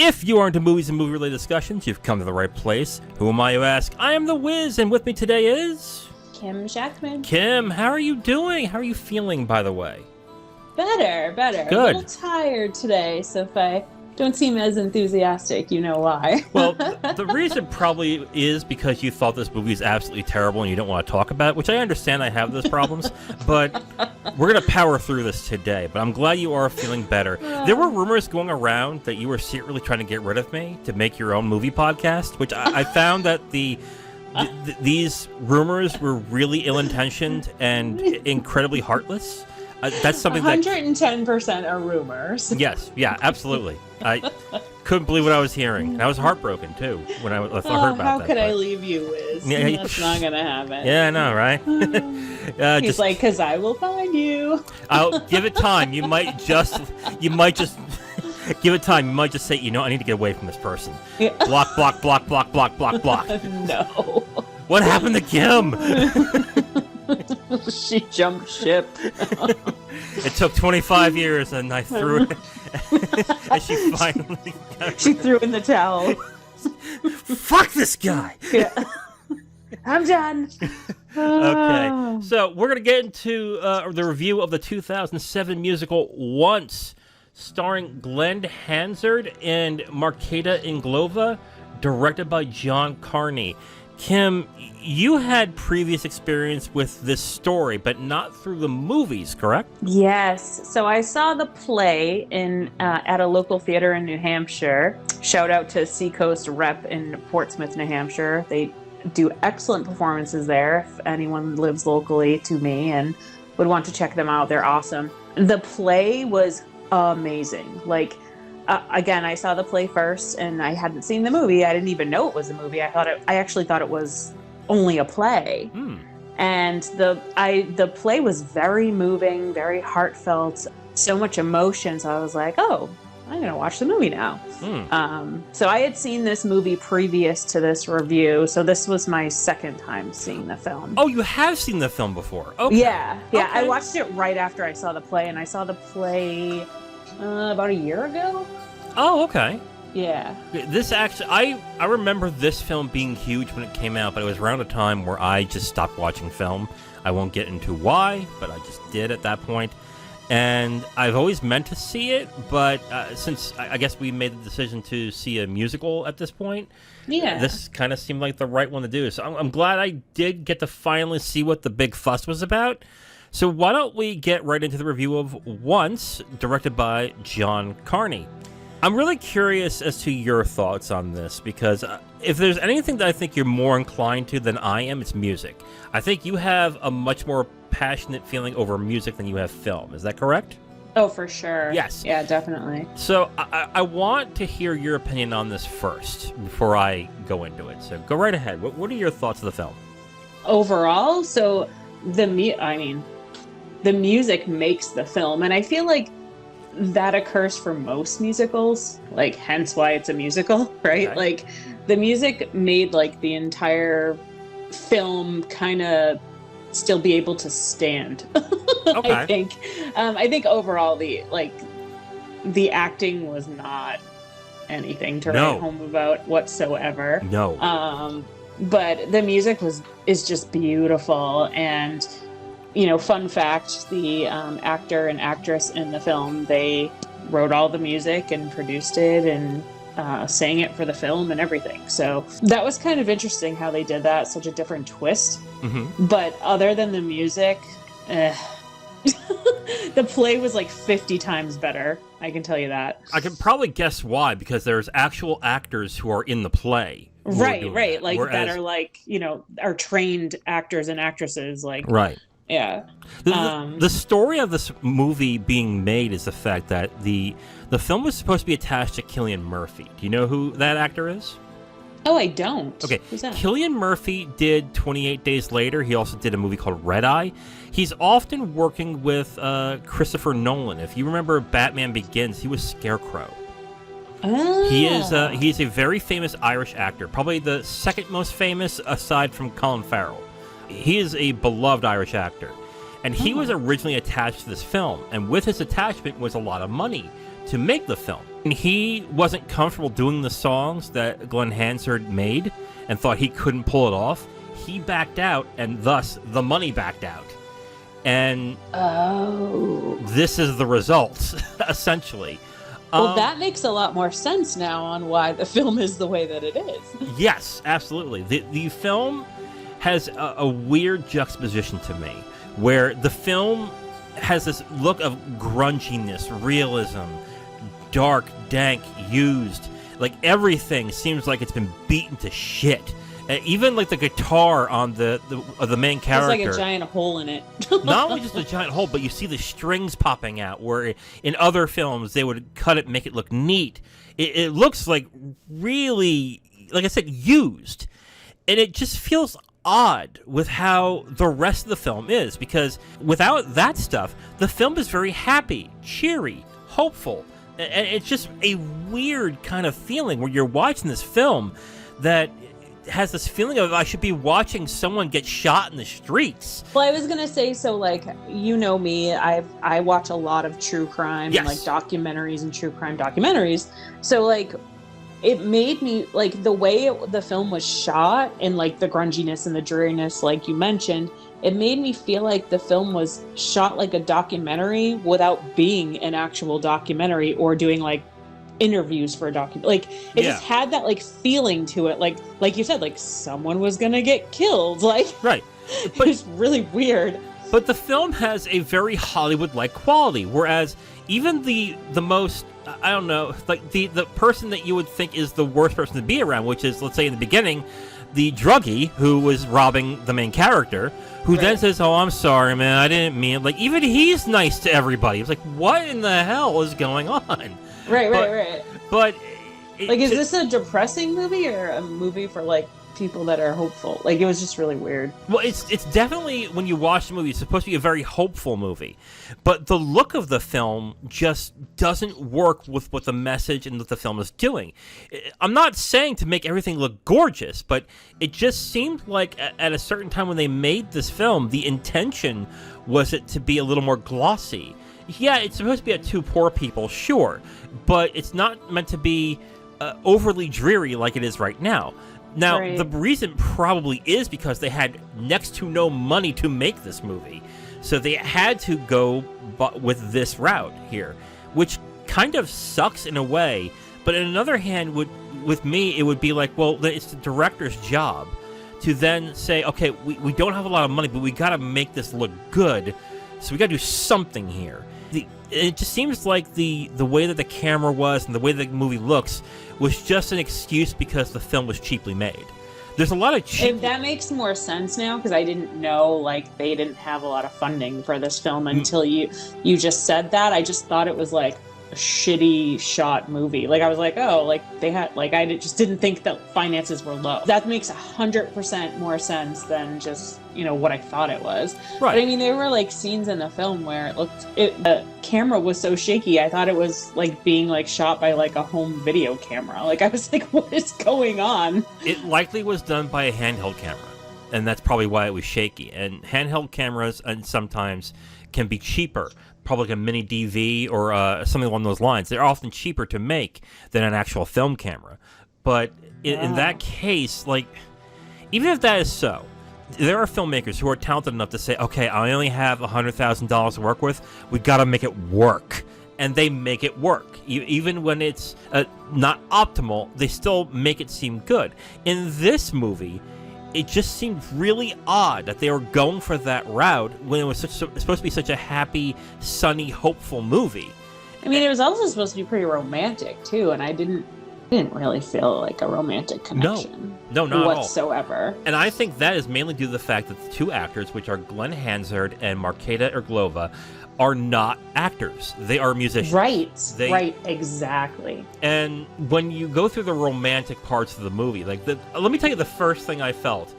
If you are into movies and movie-related discussions, you've come to the right place. Who am I, you ask? I am the Wiz, and with me today is... Kim Shactman. Kim, how are you doing? How are you feeling, by the way? Better. Good. A little tired today, so if I don't seem as enthusiastic, you know why. Well, the reason probably is because you thought this movie is absolutely terrible and you don't want to talk about it, which I understand. I have those problems, but we're going to power through this today. But I'm glad you are feeling better. There were rumors going around that you were secretly trying to get rid of me to make your own movie podcast, which I found that these rumors were really ill-intentioned and incredibly heartless. That's something 110% are rumors. Yes, yeah, absolutely. I couldn't believe what I was hearing. And I was heartbroken, too, when I heard about that. How could I leave you, Wiz? Yeah, that's not going to happen. Yeah, I know, right? He's like, because I will find you. I'll give it time. You might just give it time. You might just say, I need to get away from this person. Yeah. Block, block, block, block, block, block, block. No. What happened to Kim? She jumped ship. It took 25 years, and I threw it. And she finally She threw in the towel. Fuck this guy! Yeah. I'm done. Okay, so we're going to get into the review of the 2007 musical Once, starring Glen Hansard and Marketa Irglova, directed by John Carney. Kim, you had previous experience with this story, but not through the movies, correct? Yes. So I saw the play at a local theater in New Hampshire. Shout out to Seacoast Rep in Portsmouth, New Hampshire. They do excellent performances there. If anyone lives locally to me and would want to check them out, they're awesome. The play was amazing. Again, I saw the play first, and I hadn't seen the movie. I didn't even know it was a movie. I actually thought it was only a play. And the play was very moving, very heartfelt, so much emotion. So I was like, oh, I'm gonna watch the movie now. So I had seen this movie previous to this review, so this was my second time seeing the film. Oh, you have seen the film before? Okay. Yeah. Okay. I watched it right after I saw the play, and I saw the play about a year ago. Oh, okay. Yeah. This actually, I remember this film being huge when it came out, but it was around a time where I just stopped watching film. I won't get into why, but I just did at that point. And I've always meant to see it, but since I guess we made the decision to see a musical at this point, this kind of seemed like the right one to do. So I'm glad I did get to finally see what the big fuss was about. So why don't we get right into the review of Once, directed by John Carney. I'm really curious as to your thoughts on this, because if there's anything that I think you're more inclined to than I am, it's music. I think you have a much more passionate feeling over music than you have film. Is that correct? Oh, for sure. Yes. Yeah, definitely. So I want to hear your opinion on this first before I go into it. So go right ahead. What are your thoughts of the film? Overall, so the music makes the film, and I feel like that occurs for most musicals, hence why it's a musical, right? Okay. The music made the entire film kind of still be able to stand. Okay. I think overall the acting was not anything to write home about whatsoever. No. But the music is just beautiful. And fun fact, the actor and actress in the film, they wrote all the music and produced it and sang it for the film and everything. So that was kind of interesting how they did that, such a different twist. Mm-hmm. But other than the music, the play was 50 times better. I can tell you that. I can probably guess why, because there's actual actors who are in the play. Right. That are trained actors and actresses. Right. Yeah. The story of this movie being made is the fact that the film was supposed to be attached to Cillian Murphy. Do you know who that actor is? Oh, I don't. Okay. Who's that? Cillian Murphy did 28 Days Later. He also did a movie called Red Eye. He's often working with Christopher Nolan. If you remember Batman Begins, he was Scarecrow. Oh. He's a very famous Irish actor, probably the second most famous aside from Colin Farrell. He is a beloved Irish actor, and he was originally attached to this film, and with his attachment was a lot of money to make the film. And he wasn't comfortable doing the songs that Glen Hansard made and thought he couldn't pull it off. He backed out, and thus the money backed out. And this is the result, essentially. Well, that makes a lot more sense now on why the film is the way that it is. Yes, absolutely. The film has a weird juxtaposition to me, where the film has this look of grunginess, realism, dark, dank, used. Like, everything seems like it's been beaten to shit. Even like the guitar on the main character. It's like a giant hole in it. Not only just a giant hole, but you see the strings popping out, where in other films they would cut it, make it look neat. It looks like really, like I said, used. And it just feels odd with how the rest of the film is, because without that stuff, the film is very happy, cheery, hopeful. And it's just a weird kind of feeling where you're watching this film that has this feeling of I should be watching someone get shot in the streets. Well, I was gonna say, so like, you know me, I watch a lot of true crime and like documentaries and true crime documentaries. So like, it made me like the way the film was shot and like the grunginess and the dreariness, like you mentioned. It made me feel like the film was shot like a documentary without being an actual documentary or doing like interviews for a documentary. Like it just had that like feeling to it, like you said, like someone was gonna get killed, like right. But it's really weird. But the film has a very Hollywood-like quality, whereas even the most, I don't know, like the person that you would think is the worst person to be around, which is, let's say in the beginning, the druggie who was robbing the main character, who then says, "Oh, I'm sorry, man, I didn't mean it." Like, even he's nice to everybody. It's like, what in the hell is going on? Right. But like, is this a depressing movie or a movie for like people that are hopeful? Like, it was just really weird. Well, it's definitely, when you watch the movie, it's supposed to be a very hopeful movie, but the look of the film just doesn't work with what the message and what the film is doing. I'm not saying to make everything look gorgeous, but it just seemed like at a certain time when they made this film, the intention was it to be a little more glossy. Yeah, it's supposed to be at two poor people, sure, but it's not meant to be overly dreary like it is right now. Now, the reason probably is because they had next to no money to make this movie. So they had to go with this route here, which kind of sucks in a way. But on another hand, with me, it would be like, well, it's the director's job to then say, okay, we don't have a lot of money, but we got to make this look good. So we got to do something here. It just seems like the way that the camera was and the way the movie looks was just an excuse because the film was cheaply made. There's a lot of cheap... That makes more sense now, because I didn't know, like, they didn't have a lot of funding for this film until you just said that. I just thought it was, like, a shitty shot movie. Like, I was like, oh, like, they had... Like, I just didn't think that finances were low. That makes 100% more sense than just, what I thought it was. Right. But, I mean, there were, like, scenes in the film where the camera was so shaky, I thought it was, like, being, like, shot by, like, a home video camera. Like, I was like, what is going on? It likely was done by a handheld camera, and that's probably why it was shaky. And handheld cameras and sometimes can be cheaper, probably like a mini DV or something along those lines. They're often cheaper to make than an actual film camera. But in that case, like, even if that is so, there are filmmakers who are talented enough to say, okay, I only have $100,000 to work with. We got to make it work. And they make it work. Even when it's not optimal, they still make it seem good. In this movie, it just seemed really odd that they were going for that route when it was supposed to be such a happy, sunny, hopeful movie. I mean, it was also supposed to be pretty romantic, too, and I didn't really feel like a romantic connection. No, not whatsoever. At all. And I think that is mainly due to the fact that the two actors, which are Glen Hansard and Marketa Irglova, are not actors. They are musicians. Right, exactly. And when you go through the romantic parts of the movie, like let me tell you the first thing I felt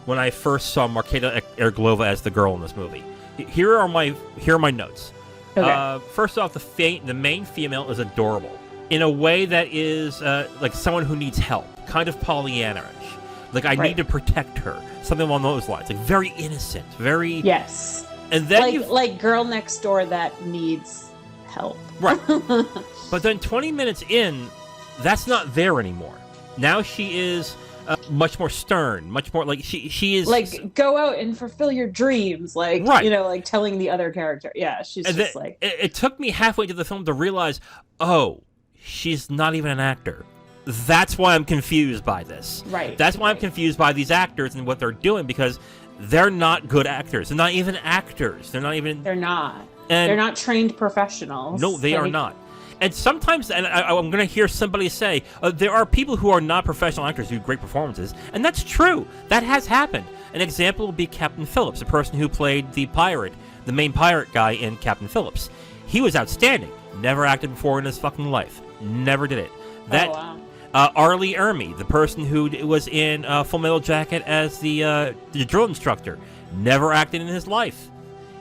when I first saw Marketa Irglova as the girl in this movie. Here are my notes. Okay. First off, the main female is adorable in a way that is like someone who needs help, kind of Pollyanna-ish. Like, I need to protect her, something along those lines. Like, very innocent, very... Yes. And then like girl next door that needs help. Right. But then 20 minutes in, that's not there anymore. Now she is much more stern, much more like she is like, go out and fulfill your dreams, like, right. you know, like telling the other character. Yeah, she's and just like it took me halfway to the film to realize, oh, she's not even an actor. That's why I'm confused by this. Right. That's why I'm confused by these actors and what they're doing, because they're not good actors. They're not even actors. They're not. And they're not trained professionals. No, they are not. And sometimes, and I'm going to hear somebody say, there are people who are not professional actors who do great performances, and that's true. That has happened. An example would be Captain Phillips, the person who played the main pirate guy in Captain Phillips. He was outstanding. Never acted before in his fucking life. Never did it. Arlie Ermy, the person who was in Full Metal Jacket as the drill instructor, never acted in his life.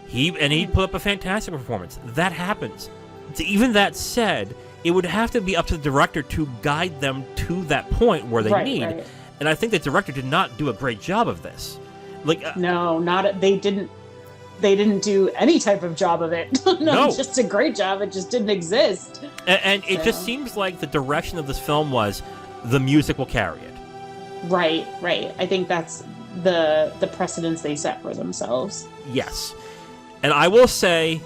He put up a fantastic performance. That happens. Even that said, it would have to be up to the director to guide them to that point where they need. Right. And I think the director did not do a great job of this. They didn't do any type of job of it. No, just a great job. It just didn't exist. And it just seems like the direction of this film was the music will carry it. Right. I think that's the precedence they set for themselves. Yes. And I will say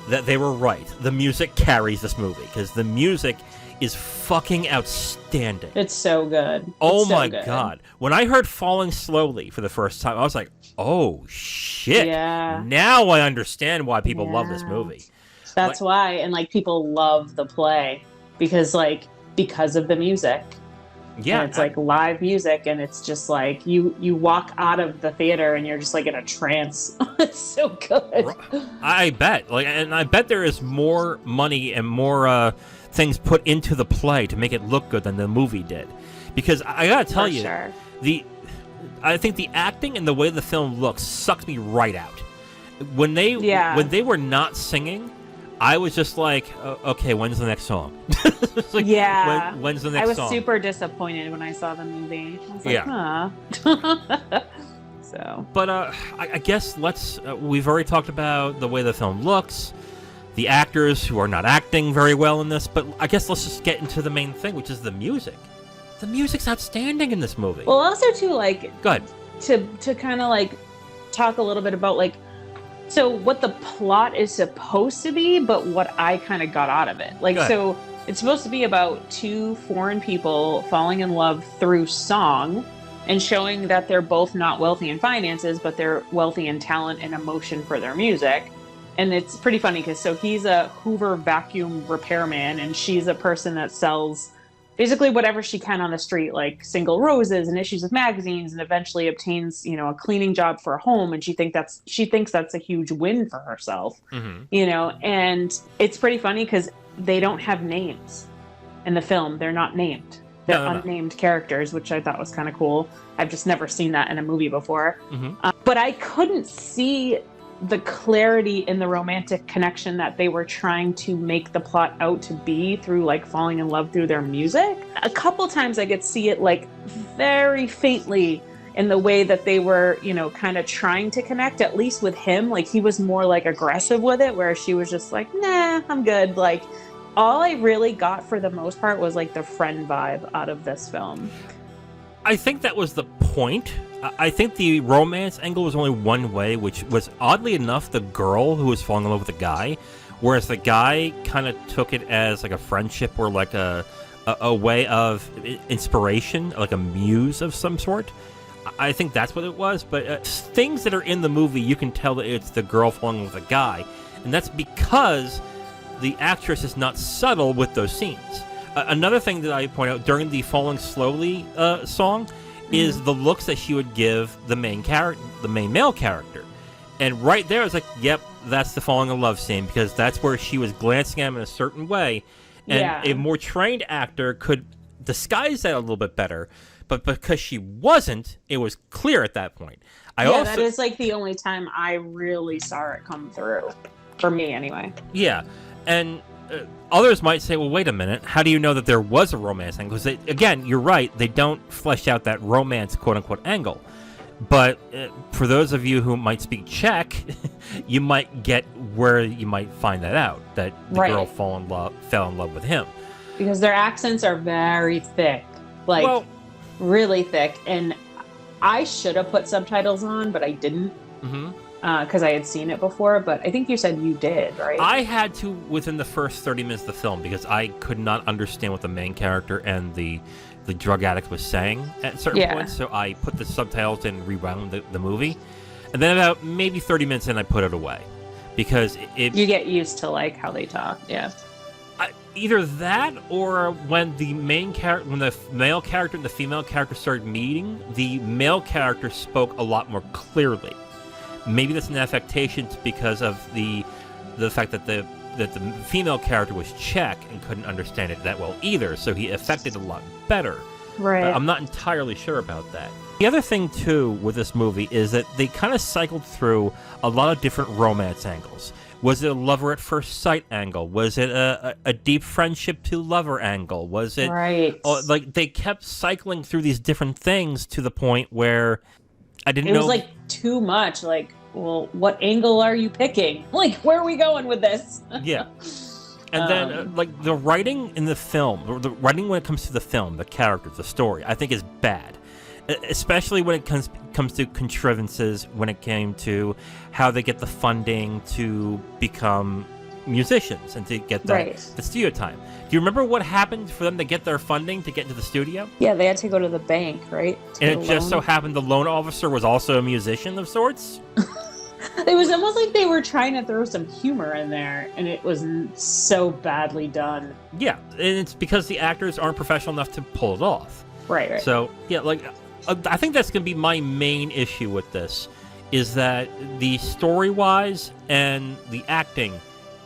that they were right. The music carries this movie, because the music is fucking outstanding. It's so good. Oh my God. When I heard Falling Slowly for the first time, I was like, oh shit. Yeah. Now I understand why people love this movie. That's why. And like, people love the play because of the music. Yeah. And it's like live music, and it's just like you walk out of the theater and you're just like in a trance. It's so good. I bet. And I bet there is more money and more things put into the play to make it look good than the movie did. Because I gotta tell you, sure. I think the acting and the way the film looks sucked me right out. When they were not singing, I was just like, okay, when's the next song? When's the next song? I was super disappointed when I saw the movie. I was like, huh. So. But I guess we've already talked about the way the film looks, the actors who are not acting very well in this, but I guess let's just get into the main thing, which is the music. The music's outstanding in this movie. Well, also too, go ahead. To kind of talk a little bit about so what the plot is supposed to be, but what I kind of got out of it. So it's supposed to be about two foreign people falling in love through song and showing that they're both not wealthy in finances, but they're wealthy in talent and emotion for their music. And it's pretty funny because he's a Hoover vacuum repairman, and she's a person that sells basically whatever she can on the street, like single roses and issues of magazines, and eventually obtains, a cleaning job for a home. And she thinks that's a huge win for herself, and it's pretty funny because they don't have names in the film. They're not named. They're unnamed characters, which I thought was kind of cool. I've just never seen that in a movie before. Mm-hmm. But I couldn't see the clarity in the romantic connection that they were trying to make the plot out to be through falling in love through their music. A couple times I could see it very faintly in the way that they were, kind of trying to connect, at least with him. He was more aggressive with it, where she was just nah, I'm good. All I really got for the most part was the friend vibe out of this film. I think that was the point. I think the romance angle was only one way, which was, oddly enough, the girl who was falling in love with the guy, whereas the guy kind of took it as a friendship or a way of inspiration, like a muse of some sort. I think that's what it was, but things that are in the movie, you can tell that it's the girl falling in love with the guy, and that's because the actress is not subtle with those scenes. Another thing that I point out during the Falling Slowly song is the looks that she would give the main male character. And right there, I was like, yep, that's the falling in love scene, because that's where she was glancing at him in a certain way. And a more trained actor could disguise that a little bit better. But because she wasn't, it was clear at that point. That is the only time I really saw it come through. For me, anyway. Yeah. And others might say, well, wait a minute, how do you know that there was a romance angle? Because, again, you're right, they don't flesh out that romance, quote-unquote, angle. But for those of you who might speak Czech, you might get where you might find that out, that the girl fell in love with him. Because their accents are very thick, really thick. And I should have put subtitles on, but I didn't. Because I had seen it before, but I think you said you did, right? I had to within the first 30 minutes of the film because I could not understand what the main character and the drug addict was saying at certain points, so I put the subtitles in and rewound the movie. And then about maybe 30 minutes in, I put it away. Because you get used to like how they talk, yeah. Either that or when the male character and the female character started meeting, the male character spoke a lot more clearly. Maybe that's an affectation because of the fact that the female character was Czech and couldn't understand it that well either, so he affected a lot better. Right. I'm not entirely sure about that. The other thing, too, with this movie is that they kind of cycled through a lot of different romance angles. Was it a lover at first sight angle? Was it a deep friendship to lover angle? Was it... Right. Like, they kept cycling through these different things to the point where I didn't know... It was, like, too much, like... Well, what angle are you picking? Like, where are we going with this? Yeah. And then, like, the writing in the film, the writing when it comes to the film, the characters, the story, I think is bad. Especially when it comes to contrivances, when it came to how they get the funding to become musicians and to get the studio time. Do you remember what happened for them to get their funding to get into the studio? Yeah, they had to go to the bank, right? And it just so happened the loan officer was also a musician of sorts? It was almost like they were trying to throw some humor in there, and it was so badly done. Yeah, and it's because the actors aren't professional enough to pull it off. Right. So, yeah, like, I think that's going to be my main issue with this, is that the story-wise and the acting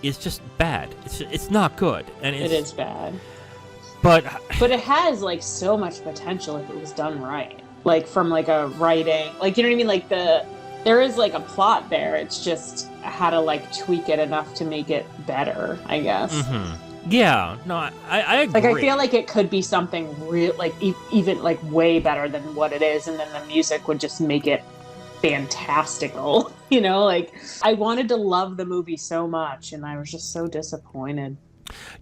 is just bad. It's not good. And it is bad. But it has, like, so much potential if it was done right. Like, from, like, a writing... Like, you know what I mean? Like, there is, like, a plot there. It's just how to, like, tweak it enough to make it better, I guess. Mm-hmm. Yeah. No, I agree. Like, I feel like it could be something real, like, even, like, way better than what it is, and then the music would just make it fantastical. You know? Like, I wanted to love the movie so much, and I was just so disappointed.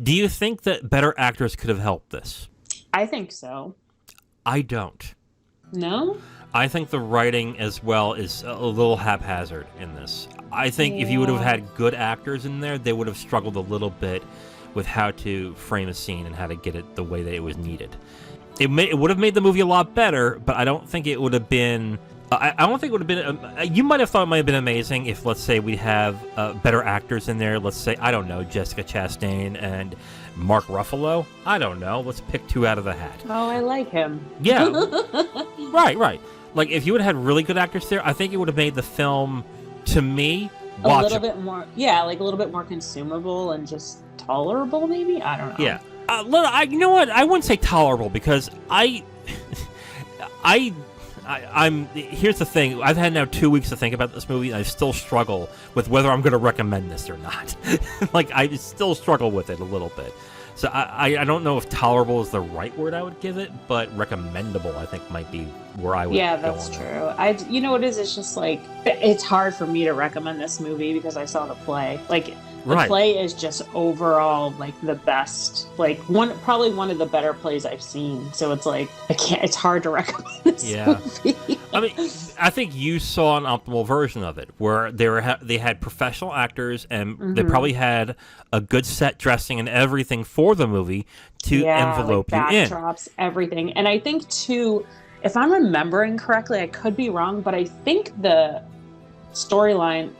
Do you think that better actors could have helped this? I think so. I don't. No? I think the writing as well is a little haphazard in this. I think if you would have had good actors in there, they would have struggled a little bit with how to frame a scene and how to get it the way that it was needed. It would have made the movie a lot better, but I don't think it would have been... I don't think it would have been... you might have thought it might have been amazing if, let's say, we have better actors in there. Let's say, I don't know, Jessica Chastain and Mark Ruffalo. I don't know. Let's pick two out of the hat. Oh, I like him. Yeah. Right. Like, if you would have had really good actors there, I think it would have made the film, to me, watchable. A little bit more... Yeah, like a little bit more consumable and just tolerable, maybe? I don't know. Yeah. You know what? I wouldn't say tolerable because here's the thing. I've had now 2 weeks to think about this movie, and I still struggle with whether I'm going to recommend this or not. Like, I still struggle with it a little bit. So I don't know if tolerable is the right word I would give it, but recommendable I think might be where I would go. Yeah, that's true. You know what it is? It's just like, it's hard for me to recommend this movie because I saw the play. Like, the play is just overall like the best, like probably one of the better plays I've seen. So it's like it's hard to recommend this movie. I mean, I think you saw an optimal version of it where they had professional actors and they probably had a good set dressing and everything for the movie to envelope like you in. Backdrops, everything. And I think too, if I'm remembering correctly, I could be wrong, but I think the storyline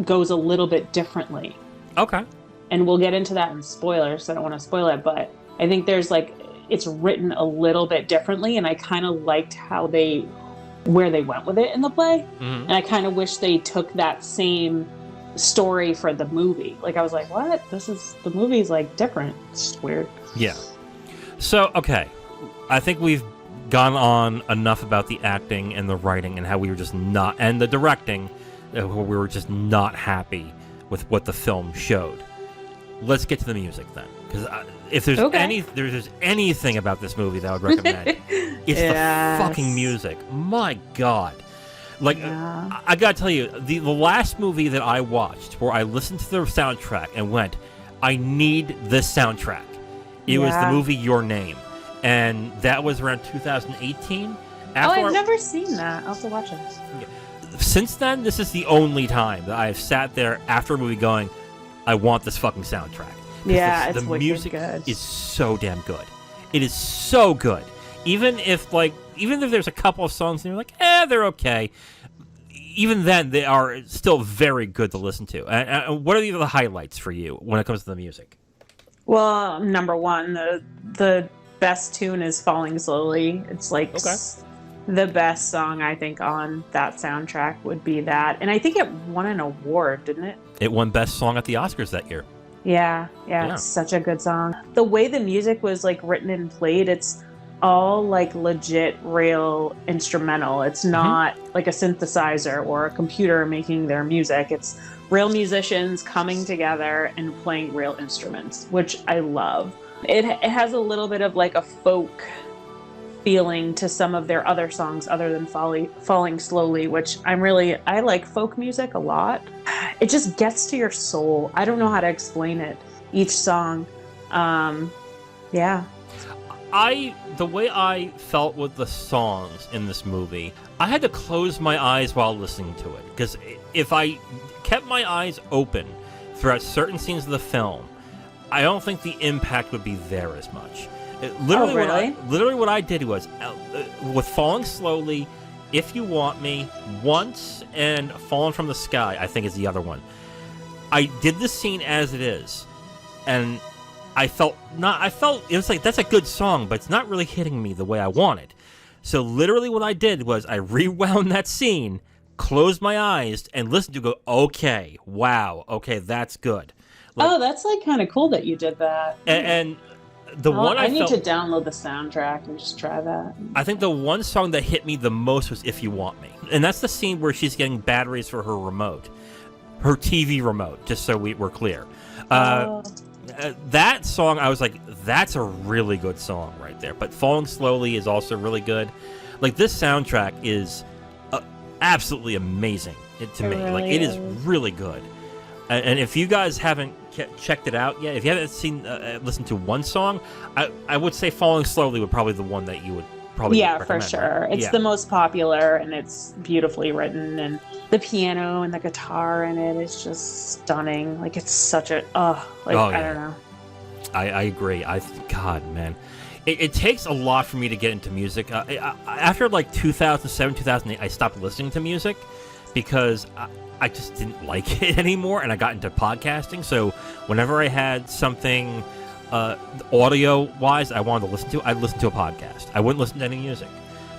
goes a little bit differently. Okay. And we'll get into that in spoilers, so I don't want to spoil it, but I think there's it's written a little bit differently, and I kind of liked where they went with it in the play. Mm-hmm. And I kind of wish they took that same story for the movie. Like, I was like, what? The movie's like different. It's just weird. Yeah. So, okay. I think we've gone on enough about the acting and the writing and how we were just not, and the directing, where we were just not happy with what the film showed. Let's get to the music then, because if there's there's anything about this movie that I would recommend, it's the fucking music. My God, Like, Yeah. I gotta tell you, the last movie that I watched where I listened to the soundtrack and went, I need this soundtrack. It was the movie Your Name. And that was around 2018. I've never seen that. I'll have to watch it. Since then, this is the only time that I've sat there after a movie going, I want this fucking soundtrack. Yeah, it's the wicked music good. is so damn good. It is so good. Even if there's a couple of songs and you're like, they're okay. Even then, they are still very good to listen to. And what are the highlights for you when it comes to the music? Well, number one, the best tune is Falling Slowly. It's like the best song, I think, on that soundtrack would be that. And I think it won an award, didn't it? It won Best Song at the Oscars that year. Yeah, it's such a good song. The way the music was like written and played, it's all like legit real instrumental. It's not like a synthesizer or a computer making their music. It's real musicians coming together and playing real instruments, which I love. It has a little bit of like a folk feeling to some of their other songs other than Falling Slowly, which I like folk music a lot. It just gets to your soul. I don't know how to explain it. Each song. The way I felt with the songs in this movie, I had to close my eyes while listening to it. Because if I kept my eyes open throughout certain scenes of the film, I don't think the impact would be there as much. Literally what I did was, with Falling Slowly, If You Want Me, Once, and Fallen from the Sky, I think is the other one. I did the scene as it is, and I felt it was like, that's a good song, but it's not really hitting me the way I wanted. So literally what I did was I rewound that scene, closed my eyes, and listened to it, go, okay, wow, okay, that's good. Like, that's like kind of cool that you did that. And the one I need to download the soundtrack and just try that. I think the one song that hit me the most was If You Want Me. And that's the scene where she's getting batteries for her remote. Her TV remote, just so we're clear. That song, I was like, that's a really good song right there. But Falling Slowly is also really good. Like, this soundtrack is absolutely amazing to me. Really like, it is really good. And if you guys haven't checked it out yet, if you haven't listened to one song, I would say Falling Slowly would probably be the one that you would probably recommend, for sure. Right? It's the most popular, and it's beautifully written, and the piano and the guitar in it is just stunning. Like, it's such a I don't know. I agree. God, man. It takes a lot for me to get into music. After like 2007, 2008, I stopped listening to music because I just didn't like it anymore, and I got into podcasting. So whenever I had something audio-wise I wanted to listen to, I'd listen to a podcast. I wouldn't listen to any music.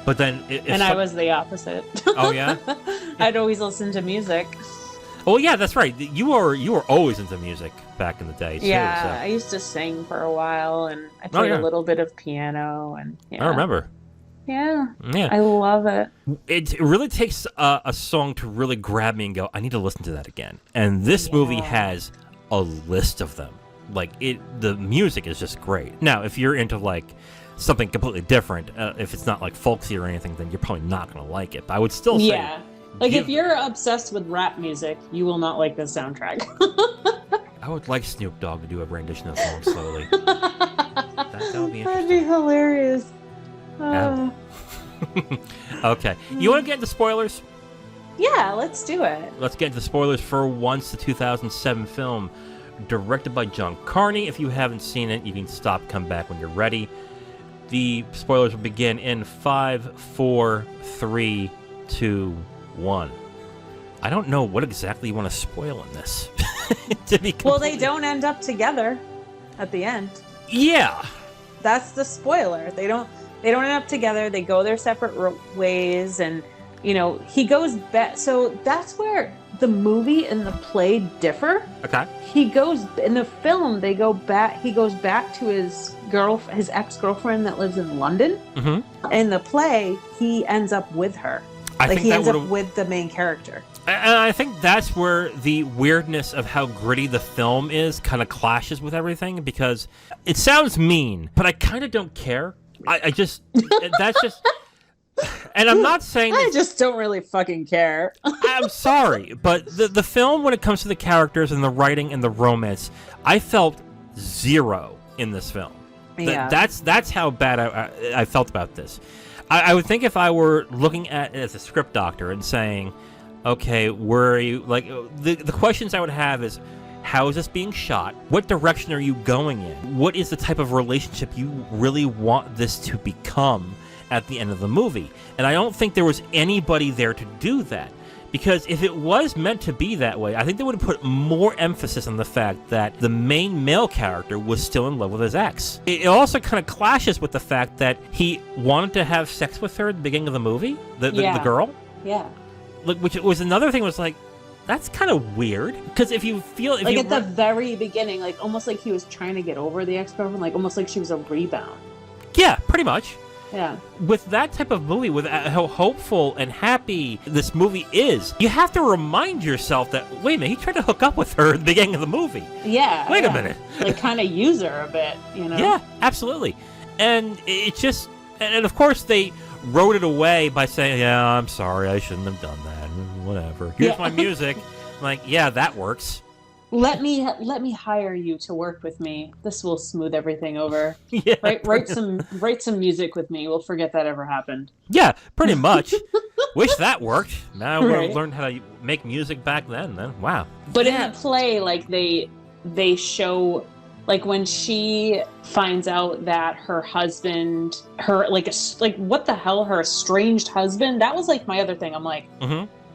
But then... I was the opposite. Oh, yeah? I'd always listen to music. Oh, yeah, that's right. You were always into music back in the day, too. Yeah, so. I used to sing for a while, and I played a little bit of piano. And I remember. Yeah, I love it. It really takes a song to really grab me and go, I need to listen to that again. And this movie has a list of them. Like, the music is just great. Now, if you're into, like, something completely different, if it's not, like, folksy or anything, then you're probably not going to like it. But I would still say... Yeah. Like, if you're obsessed with rap music, you will not like this soundtrack. I would like Snoop Dogg to do a rendition of Falling Slowly. that would be interesting. That'd be hilarious. Okay. You want to get into spoilers? Yeah, let's do it. Let's get into spoilers for Once, the 2007 film, directed by John Carney. If you haven't seen it, you can stop, come back when you're ready. The spoilers will begin in 5, 4, 3, 2, 1. I don't know what exactly you want to spoil in this. Well, they don't end up together at the end. Yeah. That's the spoiler. They don't end up together. They go their separate ways, and he goes back. So that's where the movie and the play differ. Okay. He goes in the film. He goes back to his ex-girlfriend that lives in London. Mm-hmm. In the play, he ends up with her. He ends up with the main character. And I think that's where the weirdness of how gritty the film is kind of clashes with everything, because it sounds mean, but I kind of don't care. I just, that's just, And I'm not saying I just don't really fucking care. I'm sorry, but the film, when it comes to the characters and the writing and the romance, I felt zero in this film. Yeah. That's how bad I felt about this. I would think if I were looking at it as a script doctor and saying, okay, where are you? Like, the questions I would have is, how is this being shot? What direction are you going in? What is the type of relationship you really want this to become at the end of the movie? And I don't think there was anybody there to do that. Because if it was meant to be that way, I think they would have put more emphasis on the fact that the main male character was still in love with his ex. It also kind of clashes with the fact that he wanted to have sex with her at the beginning of the movie, the girl. Yeah. Like, which was another thing, was like, that's kind of weird. Because if you feel... Like at the very beginning, like almost like he was trying to get over the ex-girlfriend, like almost like she was a rebound. Yeah, pretty much. Yeah. With that type of movie, with how hopeful and happy this movie is, you have to remind yourself that, wait a minute, he tried to hook up with her at the beginning of the movie. Yeah. Wait a minute. Like kind of use her a bit, you know? Yeah, absolutely. And it just... And of course, they wrote it away by saying, yeah, I'm sorry, I shouldn't have done that. Whatever. Here's my music. I'm like, yeah, that works. Let me hire you to work with me. This will smooth everything over. Yeah, write some music with me. We'll forget that ever happened. Yeah, pretty much. Wish that worked. Now we Right. learned how to make music back then. Wow. But in the play, like they show, like when she finds out that her husband, what the hell, her estranged husband. That was like my other thing. I'm like,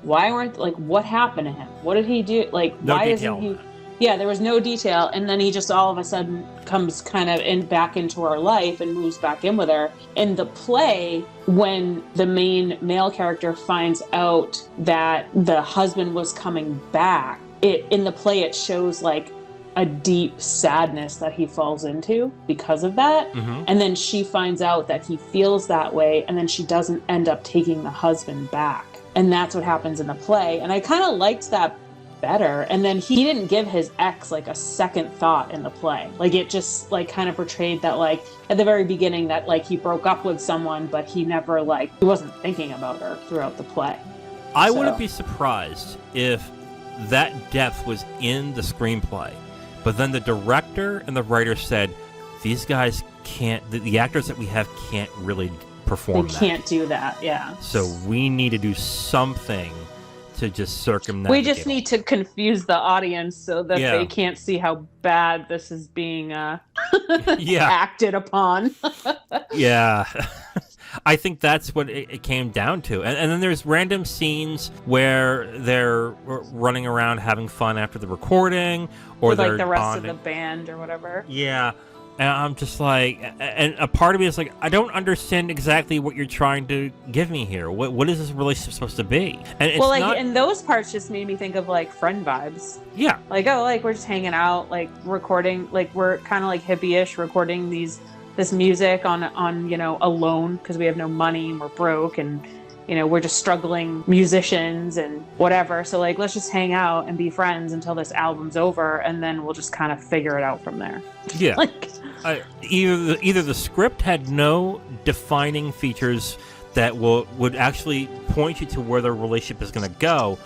why what happened to him? What did he do? Like, no why detail. isn't he? Yeah, there was no detail, and then he just all of a sudden comes kind of back into her life and moves back in with her. In the play, when the main male character finds out that the husband was coming back, in the play it shows like a deep sadness that he falls into because of that. And then she finds out that he feels that way, and then she doesn't end up taking the husband back. And that's what happens in the play. And I kind of liked that better. And then he didn't give his ex like a second thought in the play. Like it just like kind of portrayed that like at the very beginning that like he broke up with someone, but he never he wasn't thinking about her throughout the play. I wouldn't be surprised if that depth was in the screenplay, but then the director and the writer said, these guys can't, the actors that we have can't really perform that. They can't do that, yeah. So we need to do something to just circumnavigate. We just need to confuse the audience so that they can't see how bad this is being acted upon. Yeah. I think that's what it came down to. And then there's random scenes where they're running around having fun after the recording, or with, they're like the rest bonding. of the band or whatever. Yeah. And I'm just like, and a part of me is like, I don't understand exactly what you're trying to give me here. What is this relationship supposed to be? And it's and those parts just made me think of like friend vibes. Yeah. Like, oh, like we're just hanging out, like recording, like we're kind of like hippie-ish, recording this music on alone because we have no money and we're broke and we're just struggling musicians and whatever. So like, let's just hang out and be friends until this album's over, and then we'll just kind of figure it out from there. Yeah. Like, either the script had no defining features that would actually point you to where the relationship is going to go,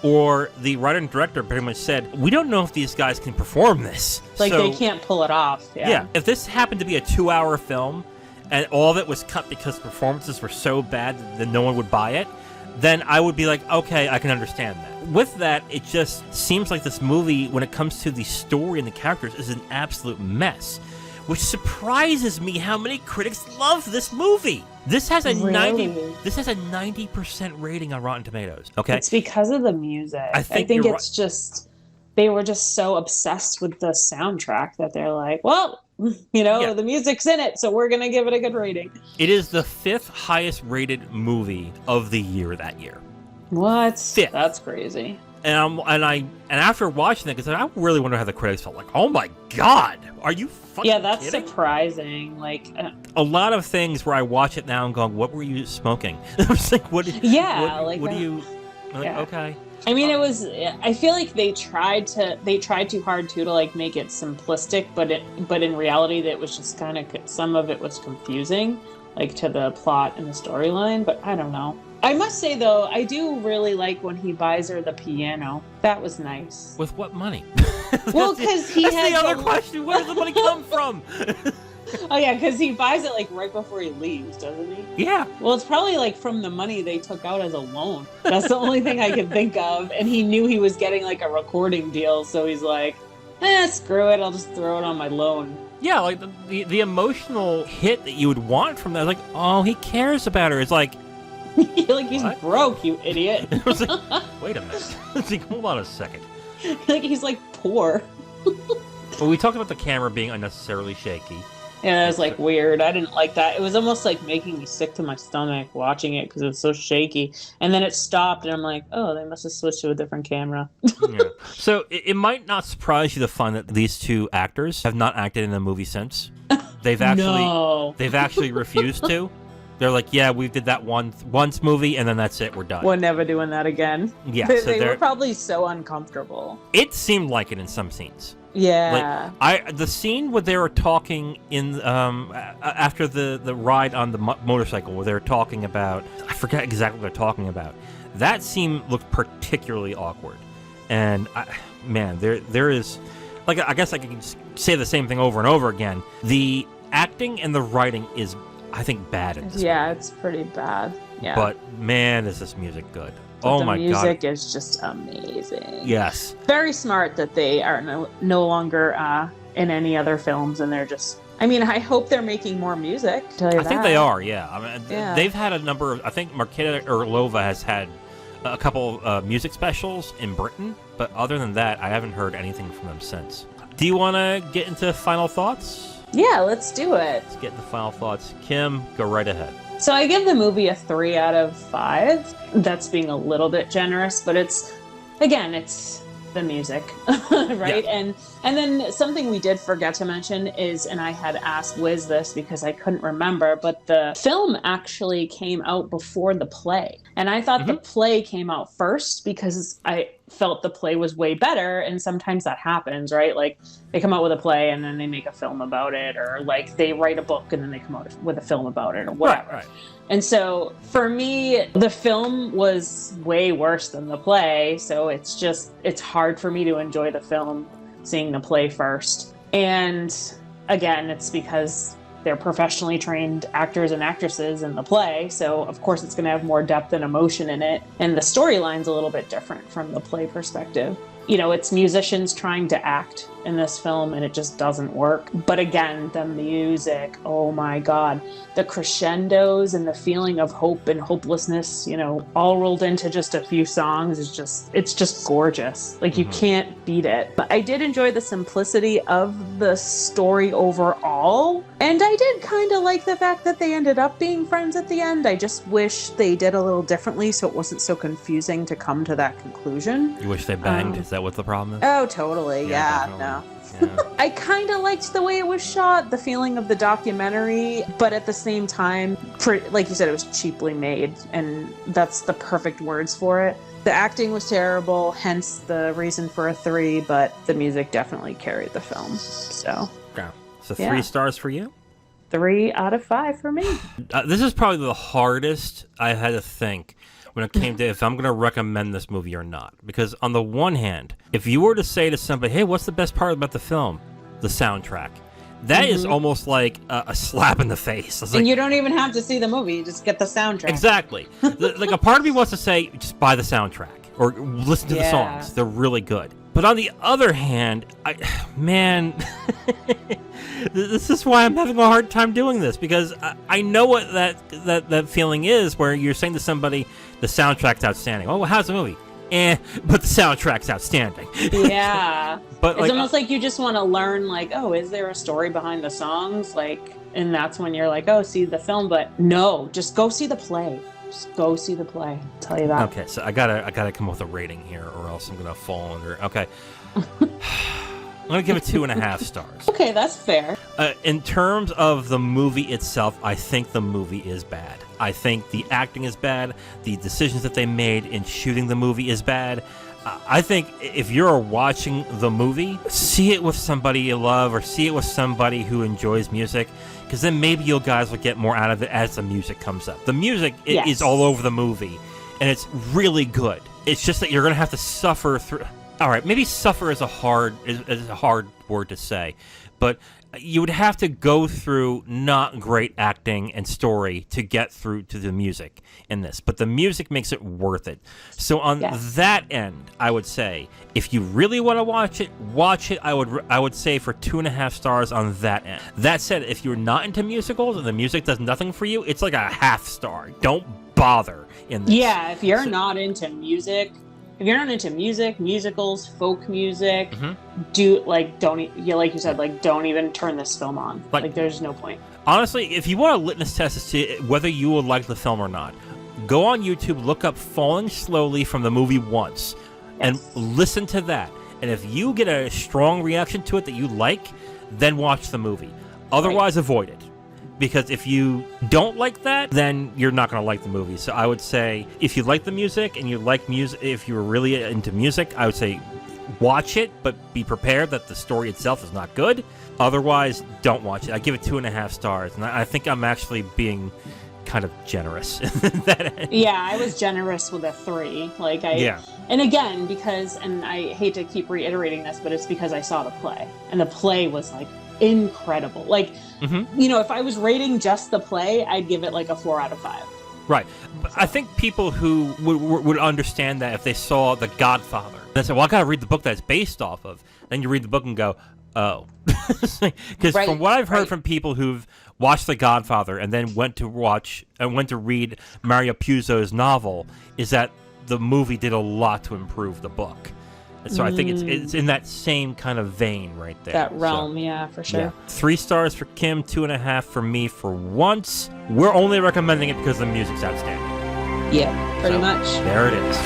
or the writer and director pretty much said, we don't know if these guys can perform this. Like, they can't pull it off. Yeah. If this happened to be a 2-hour film and all of it was cut because performances were so bad that no one would buy it, then I would be like, okay, I can understand that. With that, it just seems like this movie, when it comes to the story and the characters, is an absolute mess, which surprises me how many critics love this movie. This has a 90% rating on Rotten Tomatoes. Okay, it's because of the music. I think it's just they were just so obsessed with the soundtrack that they're like, well, the music's in it, so we're gonna give it a good rating. It is the 5th highest rated movie of the year that year. What? 5th. That's crazy. And after watching it, because I really wonder how the critics felt. Like, oh my god, are you fucking that's kidding? Surprising. Like a lot of things where I watch it now and going, what were you smoking? I was like, what? Yeah, what do you? Like, yeah. Okay. I mean, it was. I feel like they tried too hard to like make it simplistic, but in reality, that was just kind of some of it was confusing. like to the plot and the storyline, but I don't know. I must say though, I do really like when he buys her the piano. That was nice. With what money? Well, because he That's has the other question. Where does the money come from? Oh yeah, because he buys it like right before he leaves, doesn't he? Yeah. Well, it's probably like from the money they took out as a loan. That's the only thing I can think of. And he knew he was getting like a recording deal, so he's like, screw it, I'll just throw it on my loan. Yeah, like the emotional hit that you would want from that, like, oh, he cares about her. It's like, like he's what? broke, you idiot. It was like, wait a minute. It's like, hold on a second. Like he's like poor. Well, we talked about the camera being unnecessarily shaky. Yeah, that was like weird. I didn't like that. It was almost like making me sick to my stomach watching it because it was so shaky. And then it stopped, and I'm like, oh, they must have switched to a different camera. Yeah. So it might not surprise you to find that these two actors have not acted in a movie since. They've actually refused to. They're like, yeah, we did that once movie, and then that's it. We're done. We're never doing that again. Yeah, they were probably so uncomfortable. It seemed like it in some scenes. Yeah. Like the scene where they were talking in after the ride on the motorcycle, where they were talking about, I forget exactly what they're talking about. That scene looked particularly awkward, and there is, like, I guess I can say the same thing over and over again. The acting and the writing is, I think, bad in this movie. It's pretty bad. Yeah. But man, is this music good. But oh my god. The music is just amazing. Yes. Very smart that they are no longer in any other films, and they're just, I mean, I hope they're making more music. I think they are, yeah. I mean, they've had a number of, I think Marketa Irglova has had a couple music specials in Britain, but other than that, I haven't heard anything from them since. Do you want to get into final thoughts? Yeah, let's do it. Let's get into final thoughts. Kim, go right ahead. So I give the movie a 3 out of 5. That's being a little bit generous, but it's the music, right? Yeah. And then something we did forget to mention is, and I had asked Wiz this because I couldn't remember, but the film actually came out before the play. And I thought the play came out first because I felt the play was way better, and sometimes that happens, right? Like they come out with a play and then they make a film about it, or like they write a book and then they come out with a film about it, or whatever. Right. And so for me, the film was way worse than the play, so it's hard for me to enjoy the film seeing the play first. And again, it's because they're professionally trained actors and actresses in the play, so of course it's going to have more depth and emotion in it, and the storyline's a little bit different from the play perspective. You know, it's musicians trying to act in this film, and it just doesn't work. But again, the music, oh my god, the crescendos and the feeling of hope and hopelessness, you know, all rolled into just a few songs it's just gorgeous. Like, you can't beat it. But I did enjoy the simplicity of the story overall, and I did kind of like the fact that they ended up being friends at the end. I just wish they did a little differently so it wasn't so confusing to come to that conclusion. You wish they banged? Is that what the problem is? Oh, totally. Yeah, no. Yeah. I kind of liked the way it was shot, the feeling of the documentary, but at the same time, like you said, it was cheaply made, and that's the perfect words for it. The acting was terrible, hence the reason for a 3, but the music definitely carried the film. So, yeah. So 3 stars for you? 3 out of 5 for me. This is probably the hardest I had to think when it came to if I'm going to recommend this movie or not. Because on the one hand, if you were to say to somebody, hey, what's the best part about the film? The soundtrack. That is almost like a slap in the face. It's and like, you don't even have to see the movie. You just get the soundtrack. Exactly. Like, a part of me wants to say, just buy the soundtrack or listen to the songs. They're really good. But on the other hand, this is why I'm having a hard time doing this, because I know what that feeling is, where you're saying to somebody, the soundtrack's outstanding. Oh, well, how's the movie? But the soundtrack's outstanding. Yeah. But it's almost like you just want to learn, like, oh, is there a story behind the songs? Like, and that's when you're like, oh, see the film. But no, just go see the play. Just go see the play. I'll tell you that. Okay, so I gotta come up with a rating here, or else I'm gonna fall under. Okay. I'm gonna give it 2.5 stars. Okay, that's fair. In terms of the movie itself, I think the movie is bad. I think the acting is bad. The decisions that they made in shooting the movie is bad. I think if you're watching the movie, see it with somebody you love or see it with somebody who enjoys music, because then maybe you guys will get more out of it as the music comes up. The music is all over the movie, and it's really good. It's just that you're going to have to suffer through... All right, maybe suffer is a hard word to say, but you would have to go through not great acting and story to get through to the music in this. But the music makes it worth it. So on that end, I would say, if you really want to watch it. I would say for 2.5 stars on that end. That said, if you're not into musicals and the music does nothing for you, it's like a 0.5 star. Don't bother in this. Yeah, if you're not into music... If you're not into music, musicals, folk music, don't even turn this film on. Like, there's no point. Honestly, if you want a litmus test to see whether you will like the film or not, go on YouTube, look up Falling Slowly from the movie Once, and listen to that. And if you get a strong reaction to it that you like, then watch the movie. Otherwise, avoid it. Because if you don't like that, then you're not going to like the movie. So I would say, if you like the music and you like music, if you're really into music, I would say watch it, but be prepared that the story itself is not good. Otherwise, don't watch it. I give it 2.5 stars, and I think I'm actually being kind of generous. Yeah, I was generous with a 3. And again, and I hate to keep reiterating this, but it's because I saw the play, and the play was incredible. If I was rating just the play, I'd give it a 4 out of 5. Right. But I think people who would understand that if they saw The Godfather, they say, well, I got to read the book that it's based off of. Then you read the book and go, oh. Because from what I've heard from people who've watched The Godfather and then went to read Mario Puzo's novel, is that the movie did a lot to improve the book. So I think it's in that same kind of vein right there. That realm, for sure. Yeah. 3 stars for Kim, 2.5 for me for Once. We're only recommending it because the music's outstanding. Yeah, pretty much. There it is.